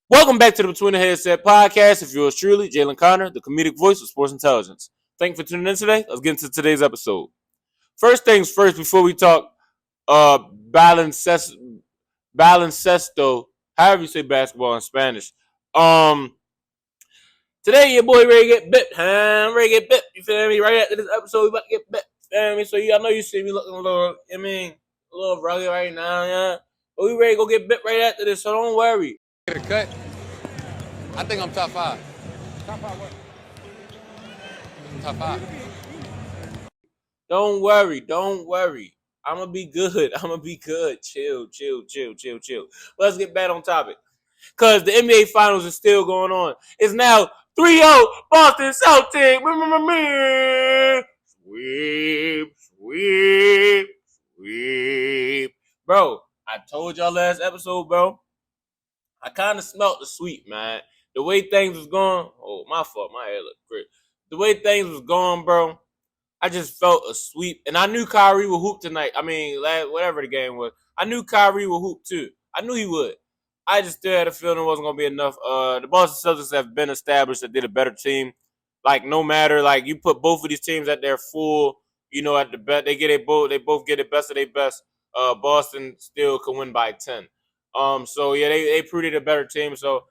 Welcome back to the Between the Headset podcast. If yours truly, Jalen Connor, the comedic voice of sports intelligence. Thank you for tuning in today. Let's get into today's episode. First things first, before we talk baloncesto, however you say basketball in Spanish. Um, Today your boy ready to get bit, huh? Ready to get bit. You feel me? Right after this episode, we about to get bit. You feel me? So I know you see me looking a little, a little rugged right now, yeah. But we ready to go get bit right after this, so don't worry. Get a cut. I think I'm top five. Top five what? Top five. Don't worry. I'm gonna be good. Chill. Let's get back on topic. Cause the NBA Finals is still going on. It's now 3-0 Boston Celtics. Sweep. Bro, I told y'all last episode, bro. I kind of smelt the sweep, man. The way things was going. Oh, my fault. My hair looked great. The way things was going, bro. I just felt a sweep, and I knew Kyrie would hoop tonight. I mean, whatever the game was, I knew Kyrie would hoop too. I knew he would. I just still had a feeling it wasn't gonna be enough. The Boston Celtics have been established that they're a better team. Like no matter, like you put both of these teams at their full, at the best, they both get the best of their best. Boston still can win by 10. So yeah, they proved it a better team. So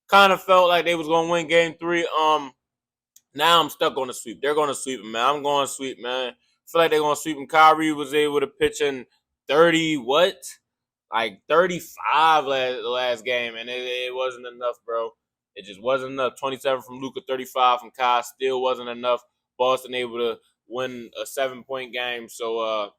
kind of felt like they was gonna win Game 3. Now I'm stuck on the sweep. They're going to sweep him, man. I'm going to sweep, man. I feel like they're going to sweep him. Kyrie was able to pitch in 30, what? Like 35 last game, and it wasn't enough, bro. It just wasn't enough. 27 from Luka, 35 from Kai. Still wasn't enough. Boston able to win a 7-point game. So,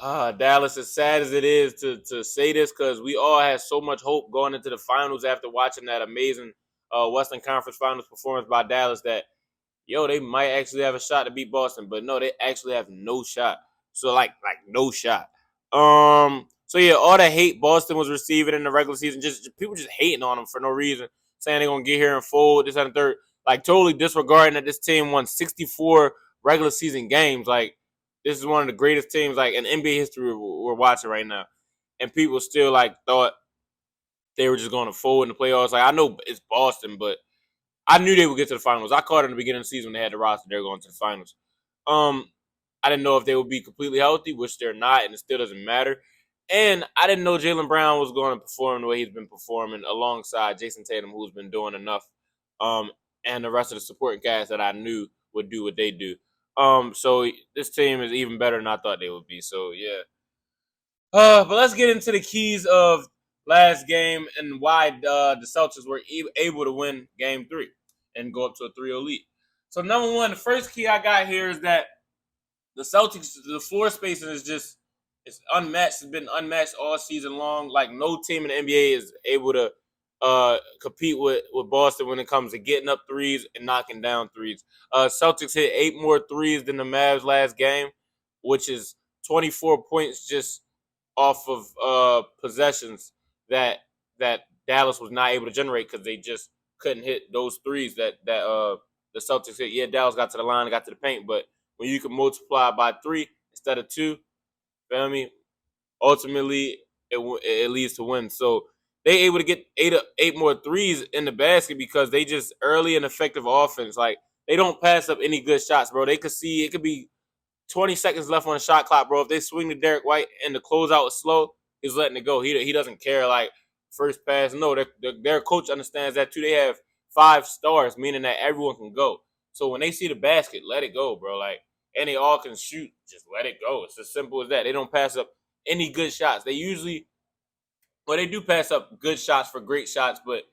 Dallas, as sad as it is to say this, because we all had so much hope going into the finals after watching that amazing Western Conference Finals performance by Dallas that, they might actually have a shot to beat Boston, but no, they actually have no shot. So like no shot. So yeah, all the hate Boston was receiving in the regular season, just people just hating on them for no reason, saying they're gonna get here and fold this and the third, like totally disregarding that this team won 64 regular season games. Like this is one of the greatest teams like in NBA history we're watching right now, and people still like thought they were just going to fold in the playoffs. Like I know it's Boston, but I knew they would get to the finals. I caught it in the beginning of the season when they had the roster. They're going to the finals. I didn't know if they would be completely healthy, which they're not, and it still doesn't matter. And I didn't know Jaylen Brown was going to perform the way he's been performing alongside Jason Tatum, who's been doing enough, and the rest of the supporting cast that I knew would do what they do. So this team is even better than I thought they would be. So yeah. But let's get into the keys of last game and why the Celtics were able to win Game 3 and go up to a 3-0 lead. So number one, the first key I got here is that the Celtics, the floor spacing it's unmatched. It's been unmatched all season long. Like no team in the NBA is able to compete with Boston when it comes to getting up threes and knocking down threes. Celtics hit 8 more threes than the Mavs last game, which is 24 points just off of possessions that Dallas was not able to generate because they just couldn't hit those threes that the Celtics hit. Yeah, Dallas got to the line, got to the paint, but when you can multiply by 3 instead of 2, feel me? Ultimately, it leads to wins. So they able to get eight more threes in the basket because they just early and effective offense. Like they don't pass up any good shots, bro. They could see it could be 20 seconds left on the shot clock, bro. If they swing to Derek White and the closeout is slow, he's letting it go. He doesn't care, like, first pass. No, their coach understands that, too. They have 5 stars, meaning that everyone can go. So when they see the basket, let it go, bro. Like, and they all can shoot. Just let it go. It's as simple as that. They don't pass up any good shots. They do pass up good shots for great shots, but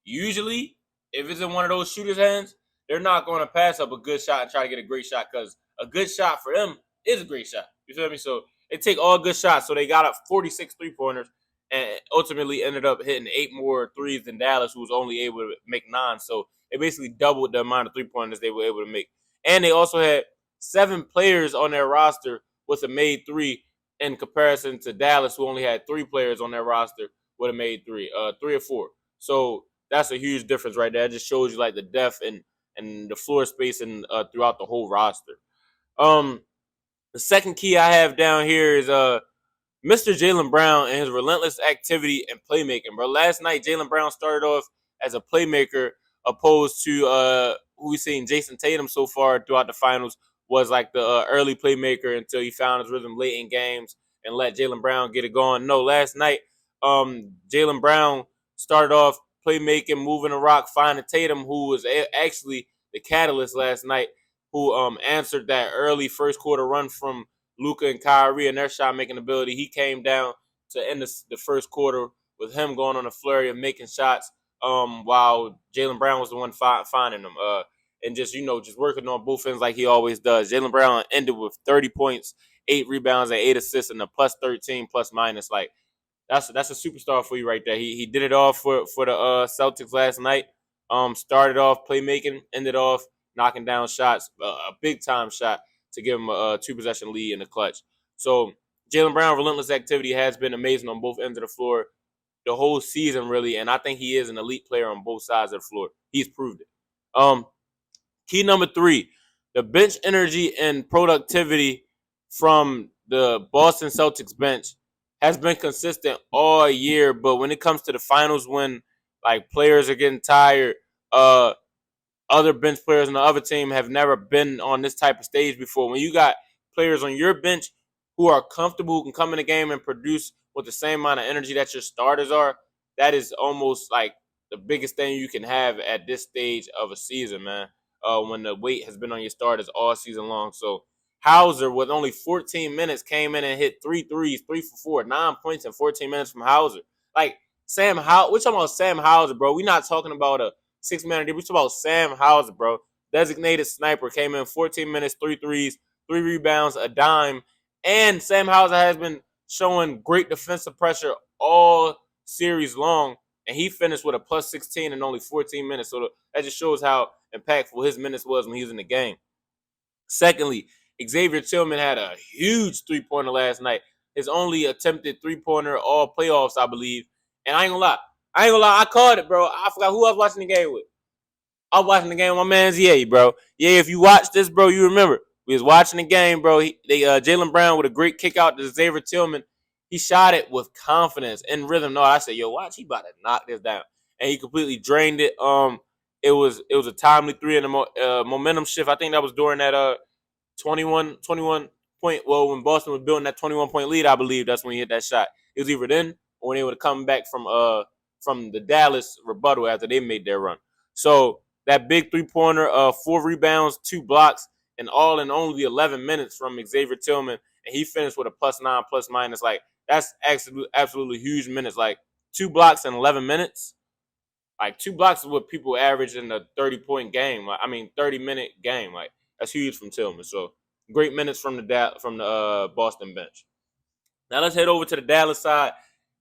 usually, if it's in one of those shooters' hands, they're not going to pass up a good shot and try to get a great shot because a good shot for them is a great shot. You feel me? So they take all good shots. So they got up 46 3-pointers and ultimately ended up hitting 8 more threes than Dallas, who was only able to make 9. So they basically doubled the amount of 3-pointers they were able to make. And they also had 7 players on their roster with a made 3 in comparison to Dallas, who only had 3 players on their roster with a made 3 or 4. So that's a huge difference right there. It just shows you like the depth and the floor spacing throughout the whole roster. The second key I have down here is Mr. Jaylen Brown and his relentless activity and playmaking, bro. Last night, Jaylen Brown started off as a playmaker opposed to who we seen Jason Tatum so far throughout the finals was like the early playmaker until he found his rhythm late in games and let Jaylen Brown get it going. No, last night, Jaylen Brown started off playmaking, moving the rock, finding Tatum, who was actually the catalyst last night, who answered that early first quarter run from Luka and Kyrie and their shot making ability. He came down to end the first quarter with him going on a flurry of making shots, while Jaylen Brown was the one finding them. And just just working on both ends like he always does. Jaylen Brown ended with 30 points, 8 rebounds, and 8 assists, and a plus 13 plus minus. Like that's a superstar for you right there. He did it all for the Celtics last night. Started off playmaking, ended off knocking down shots, a big time shot to give him a 2-possession lead in the clutch. So Jaylen Brown, relentless activity has been amazing on both ends of the floor the whole season, really, and I think he is an elite player on both sides of the floor. He's proved it. Key number 3, the bench energy and productivity from the Boston Celtics bench has been consistent all year, but when it comes to the finals, when like players are getting tired, other bench players on the other team have never been on this type of stage before. When you got players on your bench who are comfortable, who can come in the game and produce with the same amount of energy that your starters are, that is almost like the biggest thing you can have at this stage of a season, man. When the weight has been on your starters all season long. So Hauser, with only 14 minutes, came in and hit 3 threes, 3 for 4, 9 points in 14 minutes from Hauser. Like we're talking about Sam Hauser, bro. We're not talking about a 6-man deal. We're talking about Sam Hauser, bro. Designated sniper, came in 14 minutes, 3 threes, 3 rebounds, a dime. And Sam Hauser has been showing great defensive pressure all series long, and he finished with a plus 16 in only 14 minutes. So that just shows how impactful his minutes was when he was in the game. Secondly, Xavier Tillman had a huge three-pointer last night. His only attempted three-pointer all playoffs, I believe. And I ain't gonna lie, I called it, bro. I forgot who I was watching the game with. I was watching the game with my man's Ye, bro. Yeah, if you watch this, bro, you remember. We was watching the game, bro. Jaylen Brown with a great kick out to Xavier Tillman. He shot it with confidence and rhythm. No, I said, yo, watch, he about to knock this down. And he completely drained it. It was a timely three and a momentum shift. I think that was during that 21 point. Well, when Boston was building that 21-point lead, I believe that's when he hit that shot. It was either then or when they would have come back from the Dallas rebuttal after they made their run. So that big three-pointer, 4 rebounds, 2 blocks, and all in only 11 minutes from Xavier Tillman, and he finished with a +9 plus minus. Like that's absolutely huge minutes. Like 2 blocks in 11 minutes. Like 2 blocks is what people average in a 30-point game. 30-minute game. Like that's huge from Tillman. So great minutes from the Boston bench. Now let's head over to the Dallas side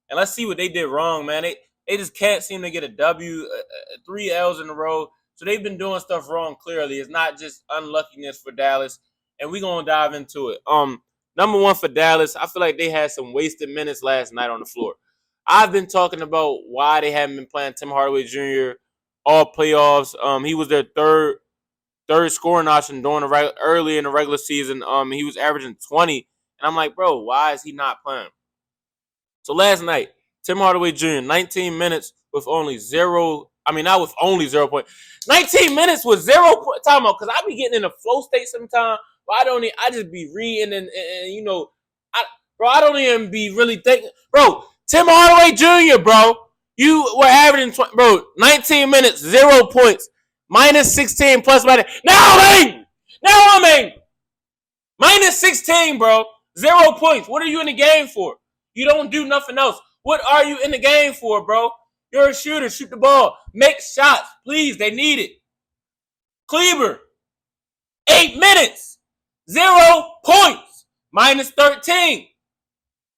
and let's see what they did wrong, man. They just can't seem to get a W, 3 L's in a row. So they've been doing stuff wrong. Clearly, it's not just unluckiness for Dallas, and we're gonna dive into it. Number 1 for Dallas, I feel like they had some wasted minutes last night on the floor. I've been talking about why they haven't been playing Tim Hardaway Jr. all playoffs. He was their third scoring option early in the regular season. He was averaging 20, and I'm like, bro, why is he not playing? So last night, Tim Hardaway Jr., 19 minutes with only zero. Not with only 0 point. 19 minutes with 0 point. Time out, because I be getting in a flow state sometimes. But I just be reading and I don't even be really thinking. Bro, Tim Hardaway Jr., bro, you were averaging, 19 minutes, 0 points, minus 16 plus minus. Now I'm angry. Minus 16, bro, 0 points. What are you in the game for? You don't do nothing else. What are you in the game for, bro? You're a shooter. Shoot the ball. Make shots. Please, they need it. Kleber, 8 minutes. 0 points. Minus 13.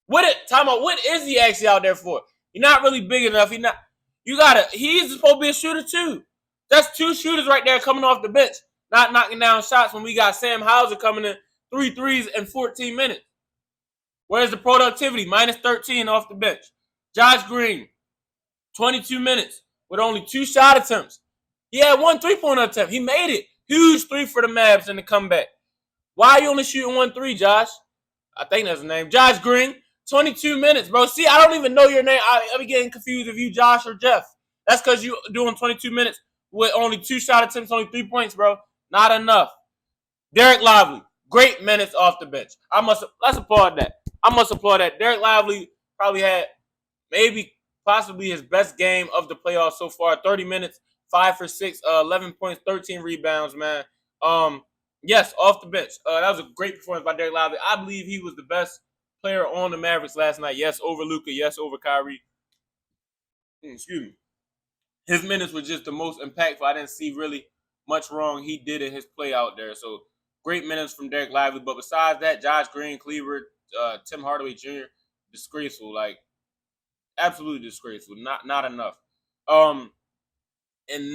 What is he actually out there for? You're not really big enough. He's supposed to be a shooter too. That's 2 shooters right there coming off the bench. Not knocking down shots when we got Sam Hauser coming in 3 threes in 14 minutes. Where's the productivity? Minus 13 off the bench. Josh Green, 22 minutes with only 2 shot attempts. He had 1 3-point attempt. He made it. Huge 3 for the Mavs in the comeback. Why are you only shooting 1 3, Josh? I think that's his name. Josh Green, 22 minutes, bro. See, I don't even know your name. I be getting confused if you Josh or Jeff. That's because you doing 22 minutes with only 2 shot attempts, only 3 points, bro. Not enough. Derek Lively, great minutes off the bench. Let's applaud that. I must applaud that. Derek Lively probably had possibly his best game of the playoffs so far. 30 minutes, 5 for 6, 11 points, 13 rebounds, man. Yes, off the bench. That was a great performance by Derek Lively. I believe he was the best player on the Mavericks last night. Yes, over Luka. Yes, over Kyrie. Excuse me. His minutes were just the most impactful. I didn't see really much wrong he did in his play out there. So great minutes from Derek Lively. But besides that, Josh Green, Cleaver, Tim Hardaway Jr., disgraceful. Like, absolutely disgraceful. Not enough. And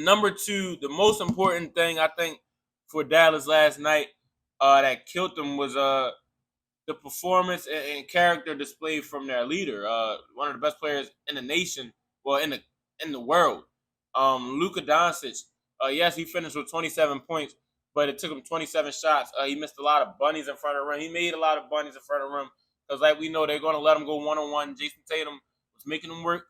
number 2, the most important thing I think for Dallas last night that killed them was the performance and character displayed from their leader, one of the best players in the nation, well, in the world, Luka Doncic. Yes, he finished with 27 points, but it took him 27 shots. He missed a lot of bunnies in front of the rim. He made a lot of bunnies in front of the rim because, like we know, they're going to let him go one-on-one. Jason Tatum was making him work.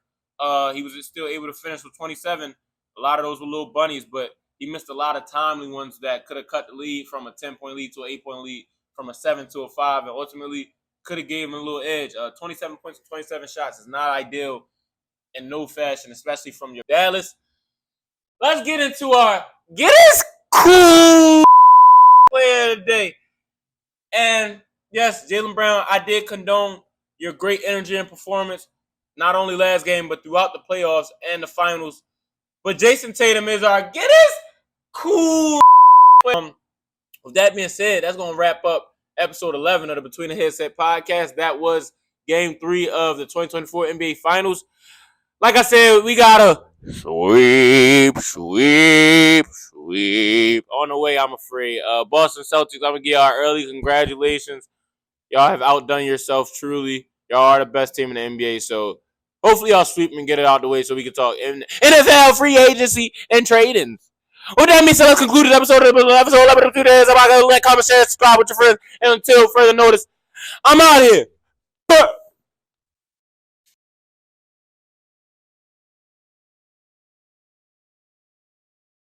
He was still able to finish with 27. A lot of those were little bunnies, but he missed a lot of timely ones that could have cut the lead from a 10-point lead to an 8-point lead, from a 7 to a 5, and ultimately could have gave him a little edge. 27 points and 27 shots is not ideal in no fashion, especially from your Dallas. Let's get into our get us cool player today. And yes, Jaylen Brown, I did condone your great energy and performance, not only last game, but throughout the playoffs and the finals. But Jason Tatum is our get us cool player. With that being said, that's going to wrap up episode 11 of the Between the Headset podcast. That was game 3 of the 2024 NBA Finals. Like I said, we got a sweep on the way, I'm afraid. Boston Celtics, I'm going to give y'all early congratulations. Y'all have outdone yourself, truly. Y'all are the best team in the NBA, so hopefully y'all sweep and get it out the way so we can talk NFL free agency and trading. Well, that means so let's conclude this episode of 11 of 2 days. I'm not going to let comment, share, subscribe with your friends. And until further notice, I'm out here.